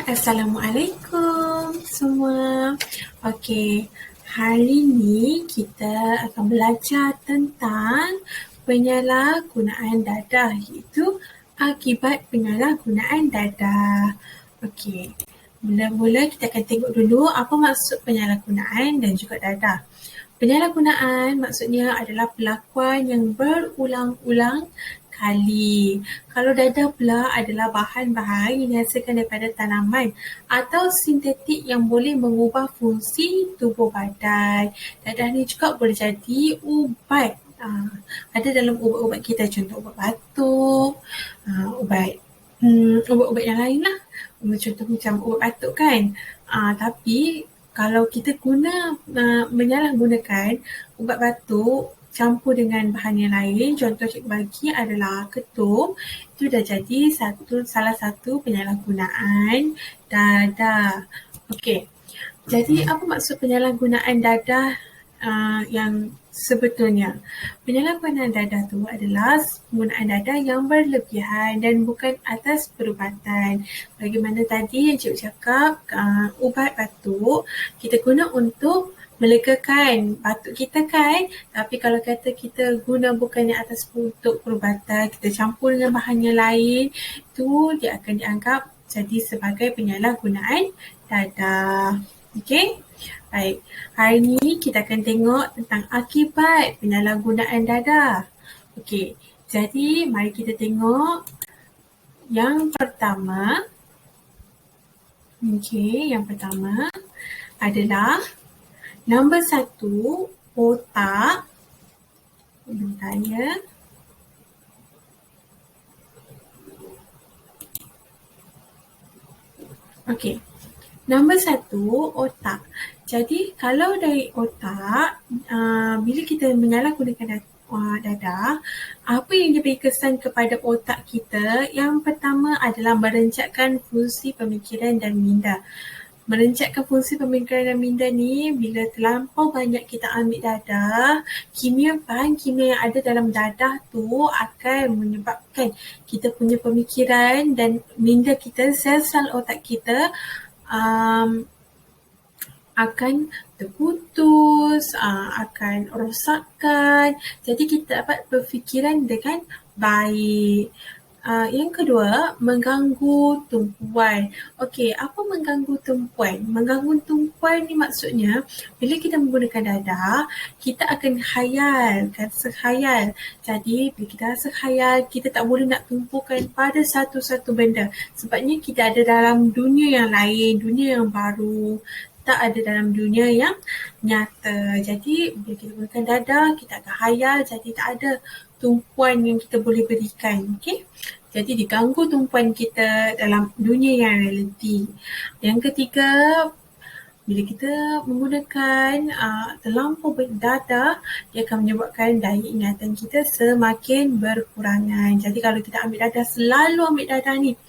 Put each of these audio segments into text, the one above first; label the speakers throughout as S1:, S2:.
S1: Assalamualaikum semua. Okey, hari ni kita akan belajar tentang penyalahgunaan dadah, iaitu akibat penyalahgunaan dadah. Okey, mula-mula kita akan tengok dulu apa maksud penyalahgunaan dan juga dadah. Penyalahgunaan maksudnya adalah perlakuan yang berulang-ulang kali. Kalau dadah pula adalah bahan-bahan yang dihasilkan daripada tanaman atau sintetik yang boleh mengubah fungsi tubuh badan. Dadah ni juga boleh jadi ubat. Ada dalam ubat-ubat kita, contoh ubat batuk, ubat-ubat yang lain lah. Contoh macam ubat batuk kan. Tapi kalau kita menyalahgunakan ubat batuk campur dengan bahan yang lain, contoh cikgu bagi adalah ketum, itu dah jadi salah satu penyalahgunaan dadah. Okey, jadi apa maksud penyalahgunaan dadah yang sebetulnya? Penyalahgunaan dadah tu adalah penggunaan dadah yang berlebihan dan bukan atas perubatan. Bagaimana tadi yang cikgu cakap, ubat batuk kita guna untuk melegakan batuk kita kan, tapi kalau kata kita guna bukannya atas untuk perubatan, kita campur dengan bahan yang lain, tu dia akan dianggap jadi sebagai penyalahgunaan dadah. Okey? Baik, hari ni kita akan tengok tentang akibat penyalahgunaan dadah. Okey, jadi mari kita tengok yang pertama. Okey, yang pertama adalah nombor 1, otak. Bentar ya. Okey, nombor 1, otak. Jadi kalau dari otak, bila kita menyalahgunakan dadah, apa yang diberi kesan kepada otak kita? Yang pertama adalah merencatkan fungsi pemikiran dan minda. Merencatkan fungsi pemikiran dan minda ni, bila terlampau banyak kita ambil dadah, bahan kimia yang ada dalam dadah tu akan menyebabkan kita punya pemikiran dan minda kita, sel-sel otak kita akan terputus, akan rosakkan. Jadi kita dapat berfikiran dengan baik. Yang kedua, mengganggu tumpuan. Okey, apa mengganggu tumpuan? Mengganggu tumpuan ni maksudnya bila kita menggunakan dadah, kita akan sekhayal. Jadi bila kita rasa khayal, kita tak boleh nak tumpukan pada satu-satu benda. Sebabnya kita ada dalam dunia yang lain, dunia yang baru, tak ada dalam dunia yang nyata. Jadi bila kita gunakan dadah, kita akan khayal, jadi tak ada tumpuan yang kita boleh berikan. Okey? Jadi diganggu tumpuan kita dalam dunia yang realiti. Yang ketiga, bila kita menggunakan terlampau dadah, dia akan menyebabkan daya ingatan kita semakin berkurangan. Jadi kalau kita ambil dadah, selalu ambil dadah ni,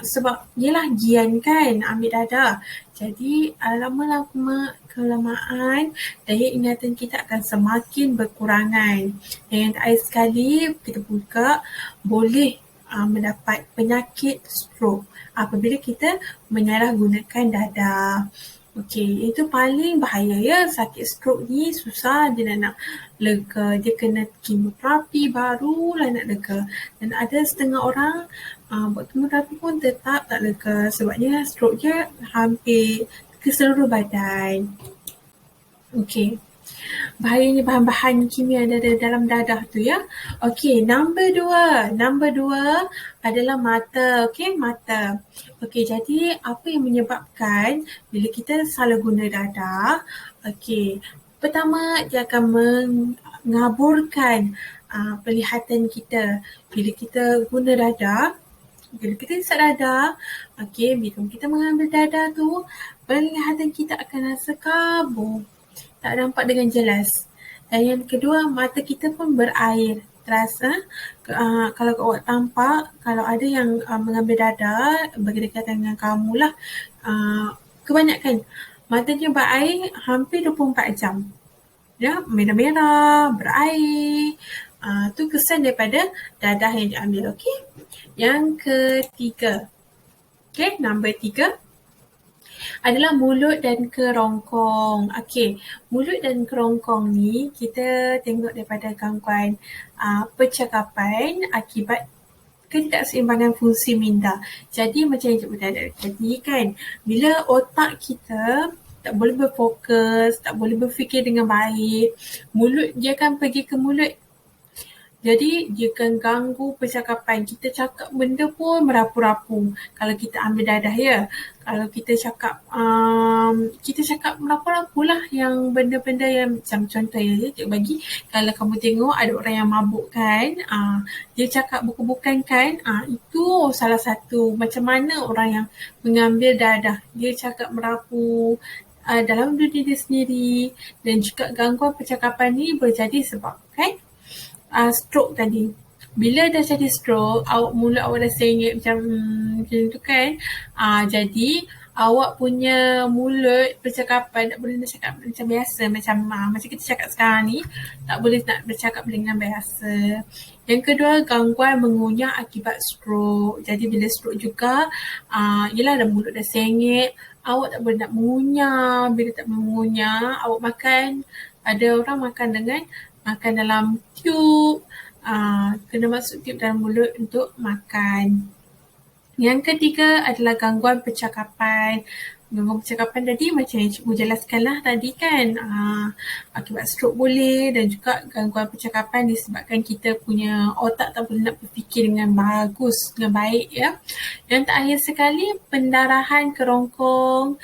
S1: sebab yelah gian kan ambil dadah. Jadi lama-lama kelamaan daya ingatan kita akan semakin berkurangan. Dan yang terakhir sekali, kita juga boleh mendapat penyakit stroke apabila kita menyalahgunakan dadah. Okey, itu paling bahaya ya. Sakit stroke ni susah dia nak lega. Dia kena kemoterapi barulah nak lega. Dan ada setengah orang buat kemoterapi pun tetap tak lega sebabnya stroke dia hampir ke seluruh badan. Okey, bahayanya bahan-bahan kimia yang ada dalam dadah tu ya. Okey, nombor dua adalah mata. Okey, mata. Okey, jadi apa yang menyebabkan bila kita salah guna dadah? Okey, pertama dia akan mengaburkan penglihatan kita. Bila kita guna dadah, bila kita isap dadah, okey, bila kita mengambil dadah tu, penglihatan kita akan rasa kabur, tak nampak dengan jelas. Dan yang kedua, mata kita pun berair. Terasa, kalau awak tampak, kalau ada yang mengambil dadah berdekatan dengan kamu lah, kebanyakan matanya berair hampir 24 jam. Ya, merah-merah, berair. Tu kesan daripada dadah yang diambil. Okey. Yang ketiga, Okay, nombor 3 adalah mulut dan kerongkong. Okey, mulut dan kerongkong ni kita tengok daripada gangguan percakapan akibat ketidakseimbangan fungsi minda. Jadi macam yang cikgu tadi kan, bila otak kita tak boleh berfokus, tak boleh berfikir dengan baik, mulut dia kan pergi ke mulut. Jadi dia akan ganggu percakapan. Kita cakap benda pun merapu-rapu. Kalau kita ambil dadah ya. Kalau kita cakap merapu-rapu lah yang benda-benda yang macam contoh ya, cikgu bagi. Kalau kamu tengok ada orang yang mabuk kan, dia cakap bukan-bukan kan, itu salah satu macam mana orang yang mengambil dadah. Dia cakap merapu dalam diri dia sendiri, dan juga gangguan percakapan ni boleh jadi sebabkan stroke tadi. Bila dah jadi stroke, mulut awak dah sengit macam tu kan. Jadi awak punya mulut percakapan tak boleh nak cakap macam biasa, macam kita cakap sekarang ni, tak boleh nak bercakap dengan biasa. Yang kedua, gangguan mengunyah akibat stroke. Jadi bila stroke juga, yelah dah mulut dah sengit, awak tak boleh nak mengunyah. Bila tak mengunyah, awak makan, ada orang makan dalam tube, kena masuk tube dalam mulut untuk makan. Yang ketiga adalah gangguan percakapan. Gangguan percakapan tadi macam yang cikgu jelaskan lah tadi kan, akibat stroke boleh, dan juga gangguan percakapan disebabkan kita punya otak tak boleh nak berfikir dengan bagus, dengan baik ya. Yang terakhir sekali, pendarahan kerongkong.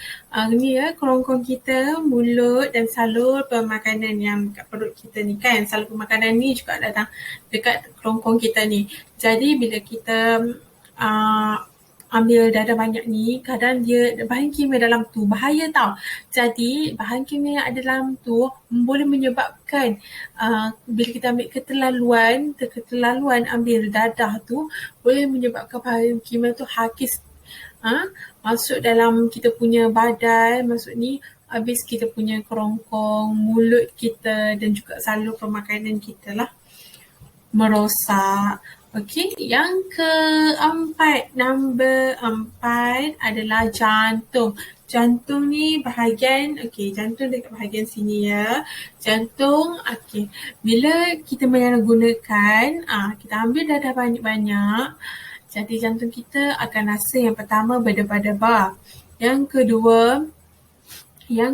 S1: Ni ya, kerongkong kita, mulut dan salur pemakanan yang kat perut kita ni kan. Salur pemakanan ni juga datang dekat kerongkong kita ni. Jadi bila kita ambil dadah banyak ni, kadang dia bahan kimia dalam tu bahaya tau. Jadi bahan kimia yang ada dalam tu boleh menyebabkan bila kita ambil keterlaluan ambil dadah tu, boleh menyebabkan bahan kimia tu hakis masuk dalam kita punya badan, masuk ni habis kita punya kerongkong, mulut kita dan juga salur pemakanan kita lah merosak. Okey, yang keempat, nombor 4 adalah jantung. Jantung ni jantung dekat bahagian sini ya. Jantung, bila kita menyalahgunakan, kita ambil dadah banyak-banyak, jadi jantung kita akan rasa yang pertama berdebar-debar. Yang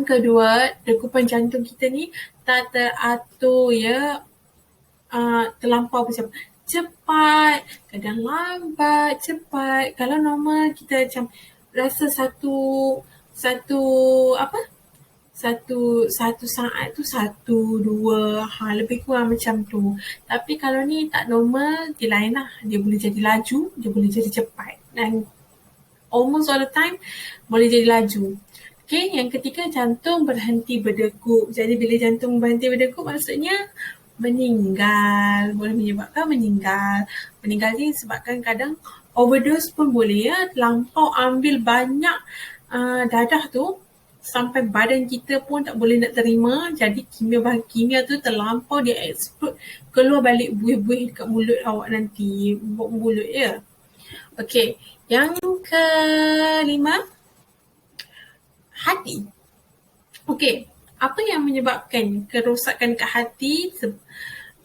S1: kedua, degupan jantung kita ni tak teratur ya, terlampau macam cepat, kadang lambat, cepat. Kalau normal kita macam rasa satu saat tu 1, 2, lebih kurang macam tu. Tapi kalau ni tak normal, dia lain lah. Dia boleh jadi laju, dia boleh jadi cepat. Dan almost all the time boleh jadi laju. Okay, yang ketiga, jantung berhenti berdegup. Jadi bila jantung berhenti berdegup maksudnya meninggal, boleh menyebabkan meninggal. Meninggal ni sebabkan kadang overdose pun boleh ya, terlampau ambil banyak dadah tu sampai badan kita pun tak boleh nak terima, jadi bahan kimia tu terlampau, dia explode, keluar balik buih-buih dekat mulut awak nanti, mulut ya. Okey, yang kelima, hati. Okey, apa yang menyebabkan kerosakan ke hati?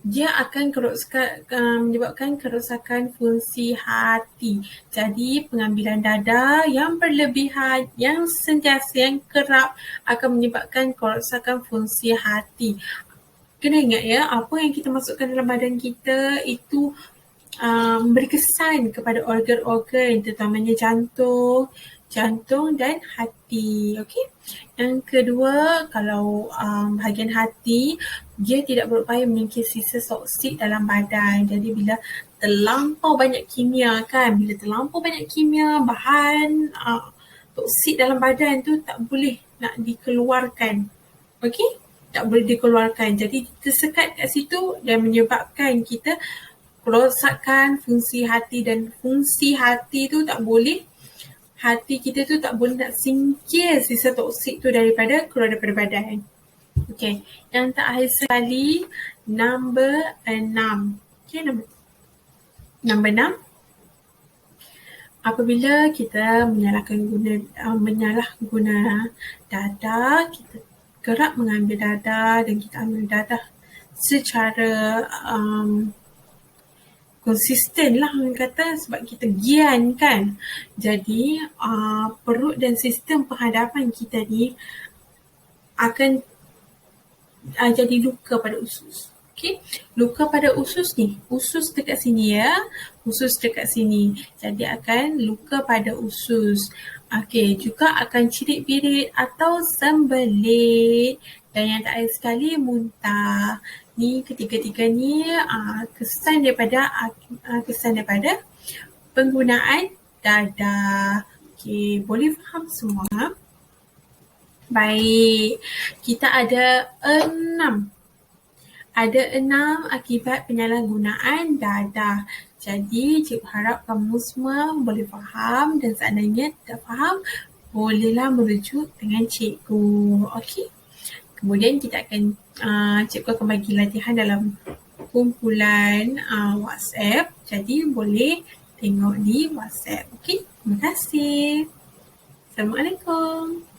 S1: Dia akan menyebabkan kerosakan fungsi hati. Jadi pengambilan dadah yang berlebihan, yang sentiasa, yang kerap akan menyebabkan kerosakan fungsi hati. Kena ingat ya, apa yang kita masukkan dalam badan kita itu memberi kesan kepada organ-organ, terutamanya jantung dan hati. Okey. Yang kedua, kalau bahagian hati, dia tidak berupaya menyingkir sisa toksik dalam badan. Jadi bila terlampau banyak kimia kan, bahan toksik dalam badan tu tak boleh nak dikeluarkan. Okey? Tak boleh dikeluarkan. Jadi tersekat kat situ dan menyebabkan kita kerosakan fungsi hati, dan fungsi hati tu tak boleh, hati kita tu tak boleh nak singkir sisa toksik tu keluar daripada badan. Okey, yang terakhir sekali, nombor 6. Okey, nombor 6 Apabila kita menyalahguna dadah, kita kerap mengambil dadah dan kita ambil dadah secara konsisten lah orang kata, sebab kita gian kan. Jadi perut dan sistem perhadapan kita ni akan jadi luka pada usus. Okay. Luka pada usus ni, usus dekat sini ya, usus dekat sini. Jadi akan luka pada usus. Okay. Juga akan cirit-birit atau sembelit. Dan yang terakhir sekali, muntah. Ni ketiga-tiga ni kesan daripada penggunaan dadah. Okay. Boleh faham semua? Baik. Kita ada 6 akibat penyalahgunaan dadah. Jadi, cikgu harap kamu semua boleh faham dan seandainya tak faham, bolehlah merujuk dengan cikgu. Okey. Kemudian cikgu akan bagi latihan dalam kumpulan WhatsApp. Jadi, boleh tengok di WhatsApp. Okey. Terima kasih. Assalamualaikum.